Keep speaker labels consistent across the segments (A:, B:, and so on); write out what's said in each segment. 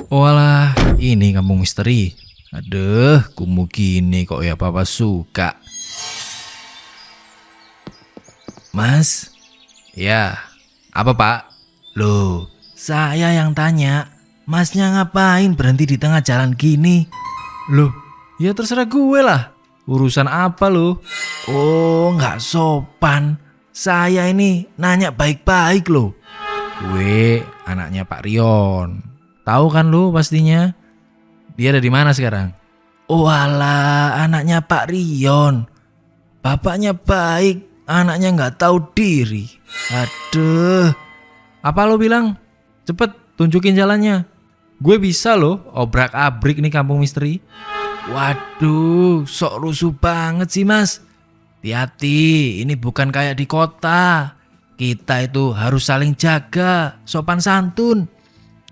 A: Walah, ini kampung misteri. Aduh, kumuh gini kok ya papa suka. Mas? Ya, apa pak? Loh, saya yang tanya. Masnya ngapain berhenti di tengah jalan gini? Loh, ya terserah gue lah. Urusan apa lo? Oh, nggak sopan. Saya ini nanya baik-baik loh. Gue anaknya Pak Rion. Tahu kan lu pastinya? Dia ada di mana sekarang? Oh alah, anaknya Pak Rion. Bapaknya baik, anaknya nggak tahu diri. Aduh. Apa lo bilang? Cepet tunjukin jalannya. Gue bisa loh obrak-abrik nih kampung misteri. Waduh, sok rusuh banget sih mas. Hati-hati, ini bukan kayak di kota. Kita itu harus saling jaga, sopan santun,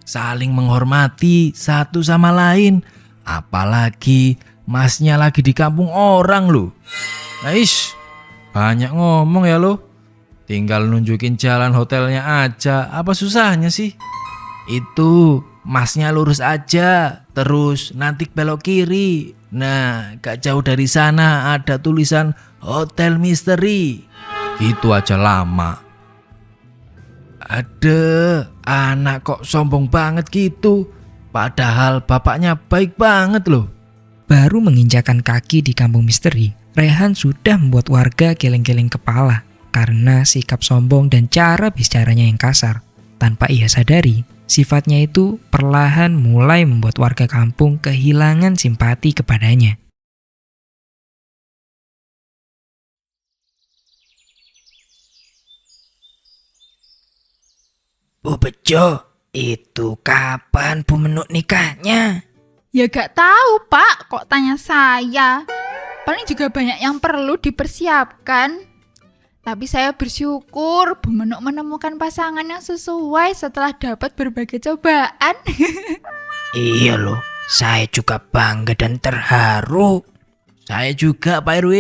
A: saling menghormati satu sama lain. Apalagi masnya lagi di kampung orang loh. Aish, banyak ngomong ya lo. Tinggal nunjukin jalan hotelnya aja, apa susahnya sih? Itu masnya lurus aja, terus nanti belok kiri. Nah, gak jauh dari sana ada tulisan Hotel Misteri. Gitu aja lama. Aduh, anak kok sombong banget gitu. Padahal bapaknya baik banget loh.
B: Baru menginjakan kaki di kampung misteri, Rehan sudah membuat warga geleng-geleng kepala karena sikap sombong dan cara bicaranya yang kasar. Tanpa ia sadari, sifatnya itu perlahan mulai membuat warga kampung kehilangan simpati kepadanya.
C: Bu Bejo, itu kapan Bu Menuk nikahnya?
D: Ya gak tahu pak, kok tanya saya. Paling juga banyak yang perlu dipersiapkan. Tapi saya bersyukur Bu Menuk menemukan pasangan yang sesuai setelah dapat berbagai cobaan.
C: Iya loh, saya juga bangga dan terharu.
A: Saya juga Pak RW,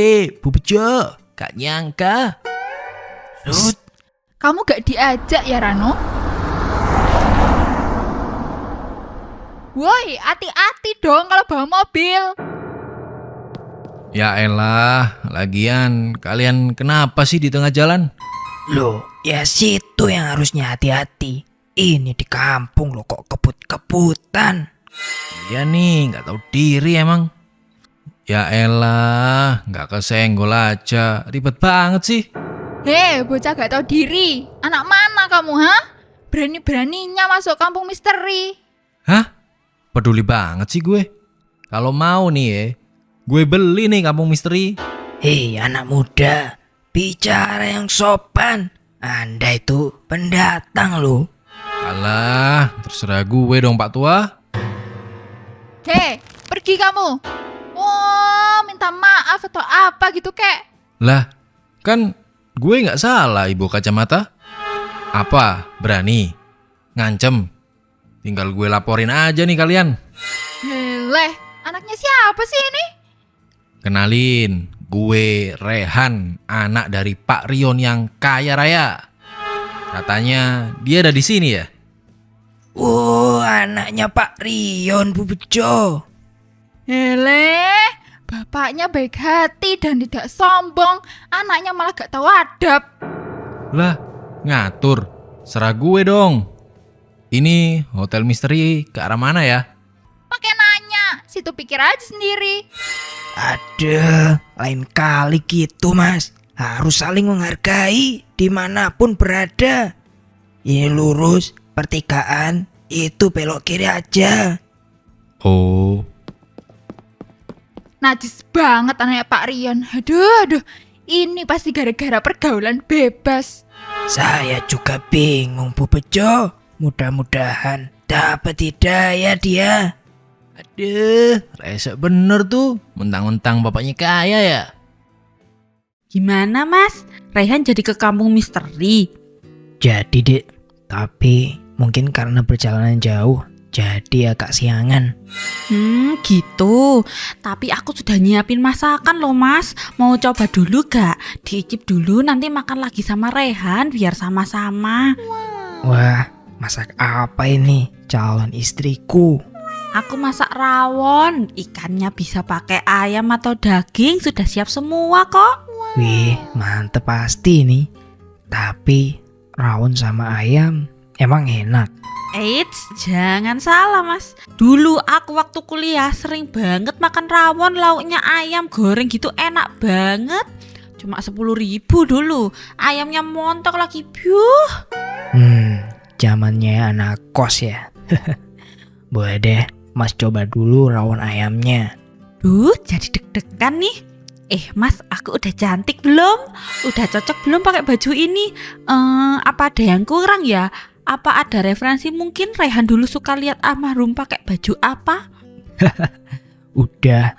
A: Bu Bejo. Gak nyangka. Sud.
D: Kamu gak diajak ya Rano? Woi, hati-hati dong kalau bawa mobil.
A: Ya elah, lagian kalian kenapa sih di tengah jalan?
C: Loh, ya situ yang harusnya hati-hati. Ini di kampung loh kok kebut-kebutan.
A: Iya nih, gak tahu diri emang. Ya elah, gak kesenggol aja, ribet banget sih.
D: Hei, bocah gak tahu diri. Anak mana kamu, ha? Berani-beraninya masuk kampung misteri.
A: Hah? Peduli banget sih gue. Kalau mau nih ya, gue beli nih kampung misteri.
C: Hei anak muda, bicara yang sopan. Anda itu pendatang loh.
A: Alah, terserah gue dong Pak Tua.
D: Hei, pergi kamu. Wah, minta maaf atau apa gitu kek.
A: Lah, kan gue gak salah ibu kacamata. Apa? Berani? Ngancem? Tinggal gue laporin aja nih kalian.
D: Leh, anaknya siapa sih ini?
A: Kenalin, gue Rehan, anak dari Pak Rion yang kaya raya. Katanya dia ada di sini ya?
C: Oh, anaknya Pak Rion, Bu Bejo.
D: Leh, bapaknya baik hati dan tidak sombong. Anaknya malah gak tahu adab.
A: Lah, ngatur. Serah gue dong. Ini hotel misteri ke arah mana ya?
D: Pakai nanya, situ pikir aja sendiri.
C: Aduh, lain kali gitu mas. Harus saling menghargai dimanapun berada. Ini lurus, pertigaan, itu belok kiri aja.
A: Oh,
D: Najis banget anaknya Pak Rion. Aduh, ini pasti gara-gara pergaulan bebas.
C: Saya juga bingung Bu Bejo. Mudah-mudahan dapat hidayah dia.
A: aduh, resek bener tuh. Mentang-mentang bapaknya kaya ya.
E: Gimana mas? Rehan jadi ke kampung misteri?
C: Jadi dek, tapi mungkin karena perjalanan jauh, jadi agak siangan.
E: Gitu. Tapi aku sudah nyiapin masakan loh mas. Mau coba dulu gak? Diicip dulu nanti makan lagi sama Rehan biar sama-sama.
C: Wah,
B: masak apa ini calon istriku?
E: Aku masak rawon, ikannya bisa pakai ayam atau daging, sudah siap semua kok.
B: Wih, mantep pasti nih. Tapi rawon sama ayam emang enak.
E: Eits, jangan salah mas. Dulu aku waktu kuliah sering banget makan rawon lauknya ayam goreng gitu, enak banget. Cuma 10.000 dulu, ayamnya montok lagi.
B: Zamannya anak kos ya. Boleh deh, Mas coba dulu rawon ayamnya.
E: Duh, jadi deg-degan nih. Mas, aku udah cantik belum? Udah cocok belum pakai baju ini? Apa ada yang kurang ya? Apa ada referensi mungkin Rehan dulu suka lihat almarhum pakai baju apa?
B: Udah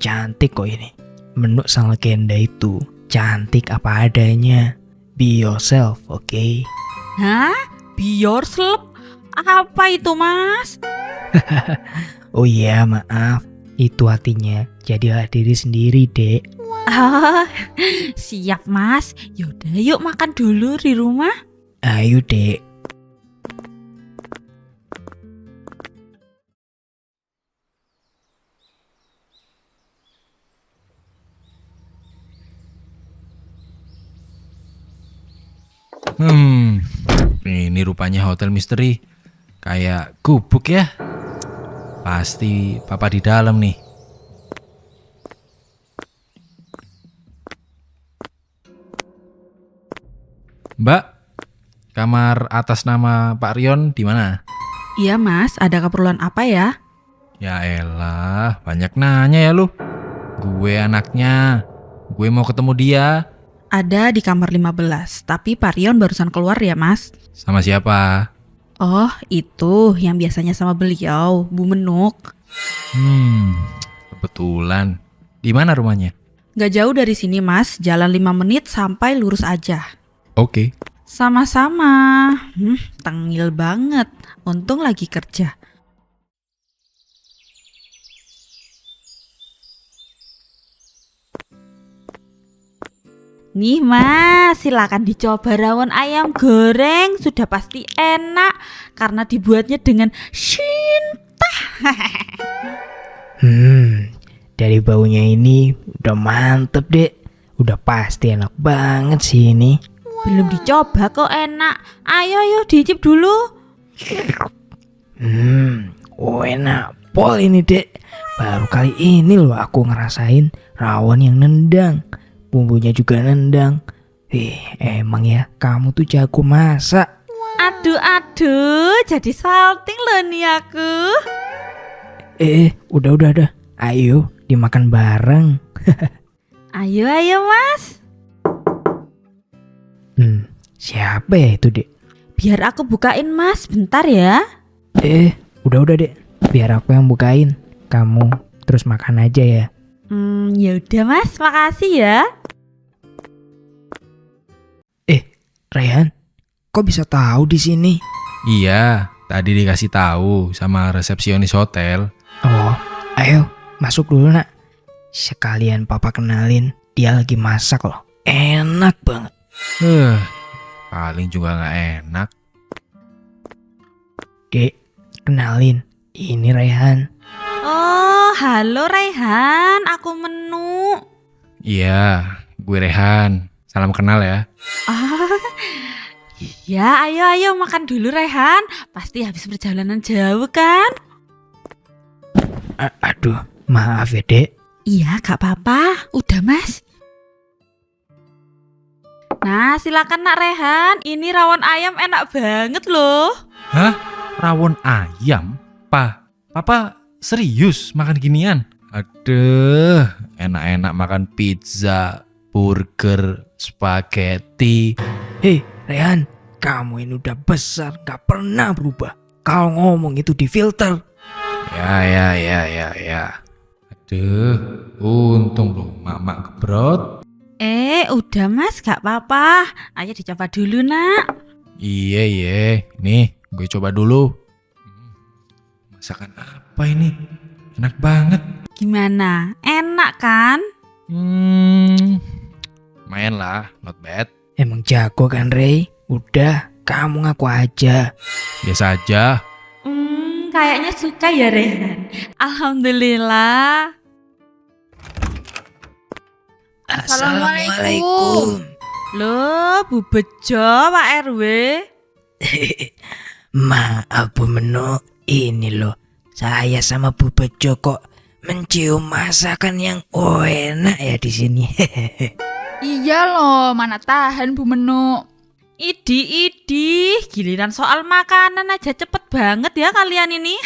B: cantik kok ini. Menurut sang legenda itu, cantik apa adanya. Be yourself, oke?
E: Hah? Be yourself? Apa itu mas?
B: Oh iya, maaf. Itu artinya jadilah diri sendiri, Dek.
E: Siap mas. Yaudah yuk makan dulu di rumah.
B: Ayo, Dek.
A: Ini rupanya hotel misteri. Kayak gubuk ya. Pasti papa di dalam nih. Mbak, kamar atas nama Pak Rion di mana?
E: Iya mas, ada keperluan apa ya?
A: Ya elah, banyak nanya ya lu. Gue anaknya. Gue mau ketemu dia.
E: Ada di kamar 15, tapi Pak Rion barusan keluar ya mas?
A: Sama siapa?
E: Oh, itu yang biasanya sama beliau, Bu Menuk.
A: Kebetulan. Di mana rumahnya?
E: Gak jauh dari sini mas, jalan 5 menit sampai lurus aja.
A: Oke.
E: Sama-sama. Tengil banget, untung lagi kerja. Nih mas, silakan dicoba rawon ayam goreng. Sudah pasti enak karena dibuatnya dengan cinta.
B: Dari baunya ini udah mantep, Dek. Udah pasti enak banget sih ini.
E: Belum dicoba kok enak. Ayo dicip dulu.
B: Enak pol ini, Dek. Baru kali ini loh aku ngerasain rawon yang nendang. Bumbunya juga nendang. Emang ya kamu tuh jago masak.
E: Aduh, jadi salting loh nih aku.
B: Udah. Ayo dimakan bareng.
E: Ayo mas.
B: Siapa ya itu, Dek?
E: Biar aku bukain mas, bentar ya.
B: Udah Dek. Biar aku yang bukain. Kamu terus makan aja ya.
E: Yaudah mas, makasih ya.
B: Rehan, kok bisa tahu di sini?
A: Iya, tadi dikasih tahu sama resepsionis hotel.
B: Oh, ayo masuk dulu nak. Sekalian papa kenalin, dia lagi masak loh. Enak banget.
A: Paling juga nggak enak.
B: Dek, kenalin, ini Rehan.
E: Oh, halo Rehan, aku Menu.
A: Iya, gue Rehan. Salam kenal ya.
E: Ya, ayo makan dulu Rehan. Pasti habis perjalanan jauh kan?
B: Aduh, maaf ya, Dek.
E: Iya, gak apa-apa. Udah mas. Nah, silakan nak Rehan. Ini rawon ayam enak banget loh.
A: Hah? Rawon ayam? Papa serius makan ginian? Aduh, enak-enak makan pizza, burger, spaghetti.
B: Hei, Rehan, kamu ini udah besar, gak pernah berubah. Kalau ngomong itu difilter.
A: Ya. Aduh, untung loh mama kebrot.
E: Udah mas, gak apa-apa. Ayo dicoba dulu nak.
A: Iya. Nih, gue coba dulu. Masakan apa ini? Enak banget.
E: Gimana? Enak kan?
A: Main lah, not bad.
B: Emang jago kan, Rey? Udah,
C: kamu ngaku aja.
A: Biasa aja.
E: Kayaknya suka ya Rehan. Alhamdulillah.
D: Assalamualaikum.
E: Loh, Bu Bejo, Pak RW.
C: Maaf Bu Menu, ini loh, saya sama Bu Bejo kok mencium masakan yang enak ya di sini.
D: Iya loh, mana tahan Bu Menu.
E: Idi, giliran soal makanan aja cepet banget ya kalian ini.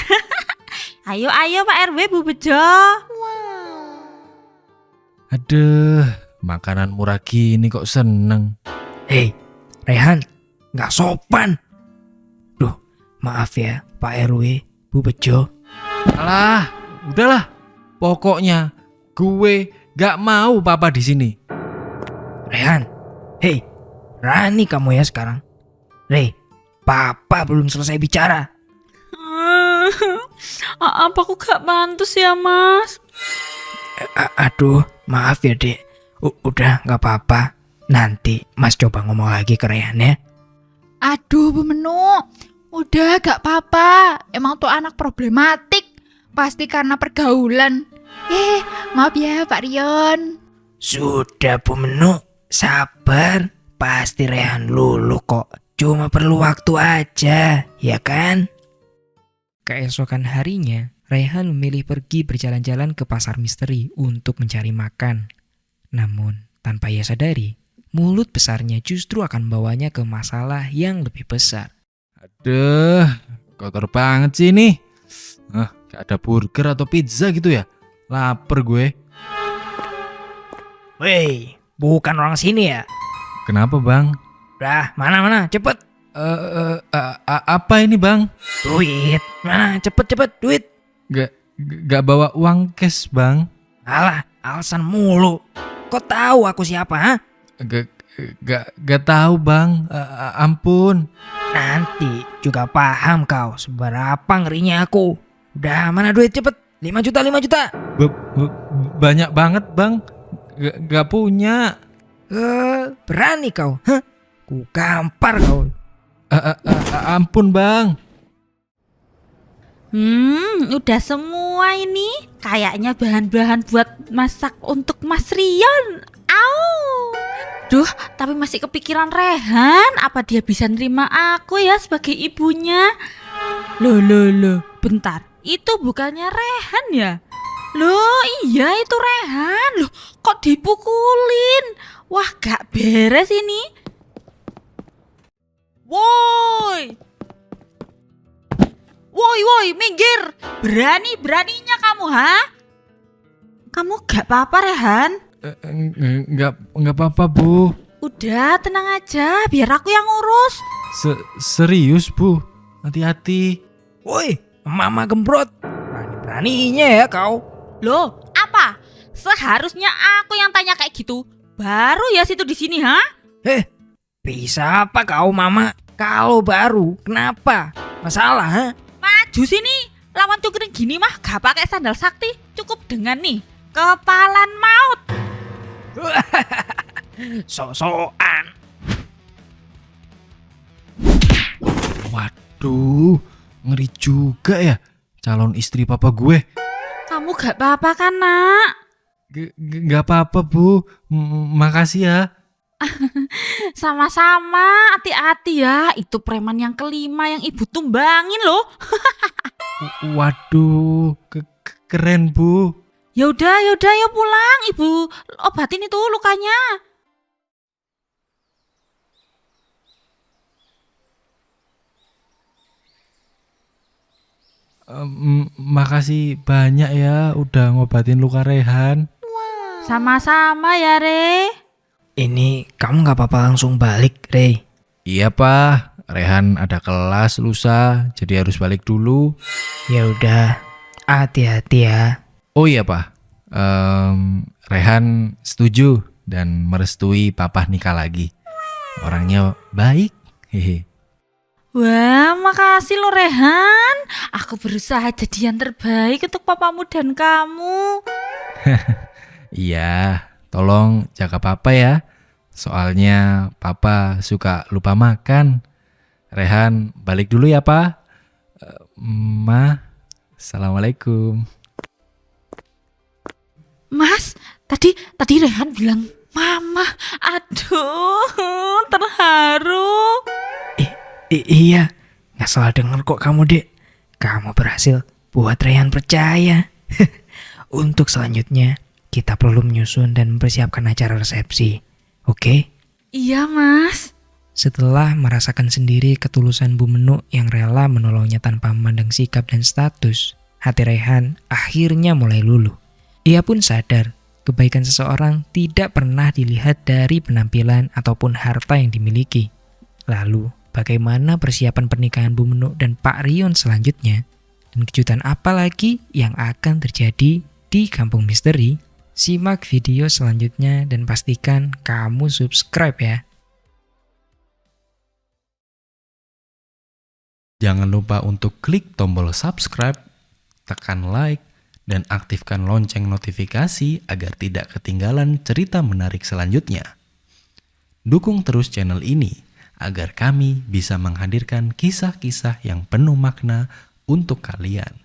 E: Ayo Pak RW, Bu Bejo.
A: Aduh, makanan murah gini kok seneng.
C: Hei, Rehan, nggak sopan. Duh, maaf ya Pak RW, Bu Bejo.
A: Alah, udahlah. Pokoknya gue gak mau papa di sini.
C: Rehan, hei, berani kamu ya sekarang. Papa belum selesai bicara.
E: Apa aku gak pantas ya Mas?
C: Aduh, maaf ya Dek. Udah nggak apa-apa. Nanti Mas coba ngomong lagi ke Rehan ya.
D: Aduh Bu Menu, udah gak apa-apa. Emang tuh anak problematik. Pasti karena pergaulan. Maaf ya Pak Rion.
C: Sudah Bu Menu, sabar. Pasti Rehan lulu kok. Cuma perlu waktu aja, ya kan?
B: Keesokan harinya, Rehan memilih pergi berjalan-jalan ke pasar misteri untuk mencari makan. Namun, tanpa ia sadari, mulut besarnya justru akan membawanya ke masalah yang lebih besar.
A: Aduh, kotor banget sih ini. Gak ada burger atau pizza gitu ya? Laper gue.
C: Woi, bukan orang sini ya?
A: Kenapa bang?
C: Dah, mana, cepet.
A: Apa ini bang?
C: Duit, mana, cepet, duit.
A: Gak bawa uang cash bang?
C: Alah, alasan mulu. Kok tahu aku siapa, ha?
A: Gak tahu bang. Ampun.
C: Nanti juga paham kau seberapa ngerinya aku. Udah, mana duit cepet? 5 juta.
A: Banyak banget bang. Gak punya.
C: Berani kau, hah? Ku gampar kau.
A: Ampun bang.
E: Udah semua ini. Kayaknya bahan-bahan buat masak untuk Mas Rion. Au. Duh, tapi masih kepikiran Rehan. Apa dia bisa nerima aku ya sebagai ibunya? Loh. Bentar, itu bukannya Rehan ya? Loh, iya itu Rehan. Loh, kok dipukulin? Wah, gak beres ini. Woi, minggir. Beraninya kamu, ha? Kamu gak apa-apa, Rehan?
A: Nggak apa-apa bu.
E: Udah, tenang aja, biar aku yang ngurus.
A: Serius bu. Hati-hati.
C: Woi, mama gembrot. Beraninya ya kau.
E: Loh, apa? Seharusnya aku yang tanya kayak gitu. Baru ya situ di sini, ha?
C: Bisa apa kau mama? Kalau baru, kenapa? Masalah, ha?
E: Maju sini. Lawan cungkring gini mah gak pakai sandal sakti. Cukup dengan nih, kepalan maut.
C: Sok-sokan.
A: Waduh, ngeri juga ya calon istri papa gue.
E: Kamu gak apa-apa kan, nak?
A: Gak apa-apa bu. Makasih ya.
E: Sama-sama, hati-hati ya. Itu preman yang kelima yang ibu tumbangin loh.
A: Waduh, keren bu.
E: Yaudah, ya pulang. Ibu obatin itu lukanya.
A: Makasih banyak ya udah ngobatin luka Rehan.
E: Sama-sama ya, Re.
C: Ini kamu gak apa-apa langsung balik, Rey?
A: Iya pak, Rehan ada kelas lusa, jadi harus balik dulu.
C: Ya udah, hati-hati ya.
A: Oh iya pak, Rehan setuju dan merestui papa nikah lagi. Orangnya baik, hehe.
E: Wah, makasih lo Rehan. Aku berusaha jadi yang terbaik untuk papamu dan kamu.
A: Iya, tolong jaga papa ya. Soalnya papa suka lupa makan. Rehan, balik dulu ya, Pak. Ma, Assalamualaikum.
E: Mas, tadi Rehan bilang mama. Aduh, terharu.
B: Iya, nggak salah denger kok kamu, Dek. Kamu berhasil buat Rehan percaya. Untuk selanjutnya, kita perlu menyusun dan mempersiapkan acara resepsi. Oke?
E: Iya, Mas.
B: Setelah merasakan sendiri ketulusan Bu Menuk yang rela menolongnya tanpa memandang sikap dan status, hati Rehan akhirnya mulai luluh. Ia pun sadar, kebaikan seseorang tidak pernah dilihat dari penampilan ataupun harta yang dimiliki. Lalu, bagaimana persiapan pernikahan Bu Menuk dan Pak Rion selanjutnya? Dan kejutan apa lagi yang akan terjadi di Kampung Misteri? Simak video selanjutnya dan pastikan kamu subscribe ya.
A: Jangan lupa untuk klik tombol subscribe, tekan like, dan aktifkan lonceng notifikasi agar tidak ketinggalan cerita menarik selanjutnya. Dukung terus channel ini agar kami bisa menghadirkan kisah-kisah yang penuh makna untuk kalian.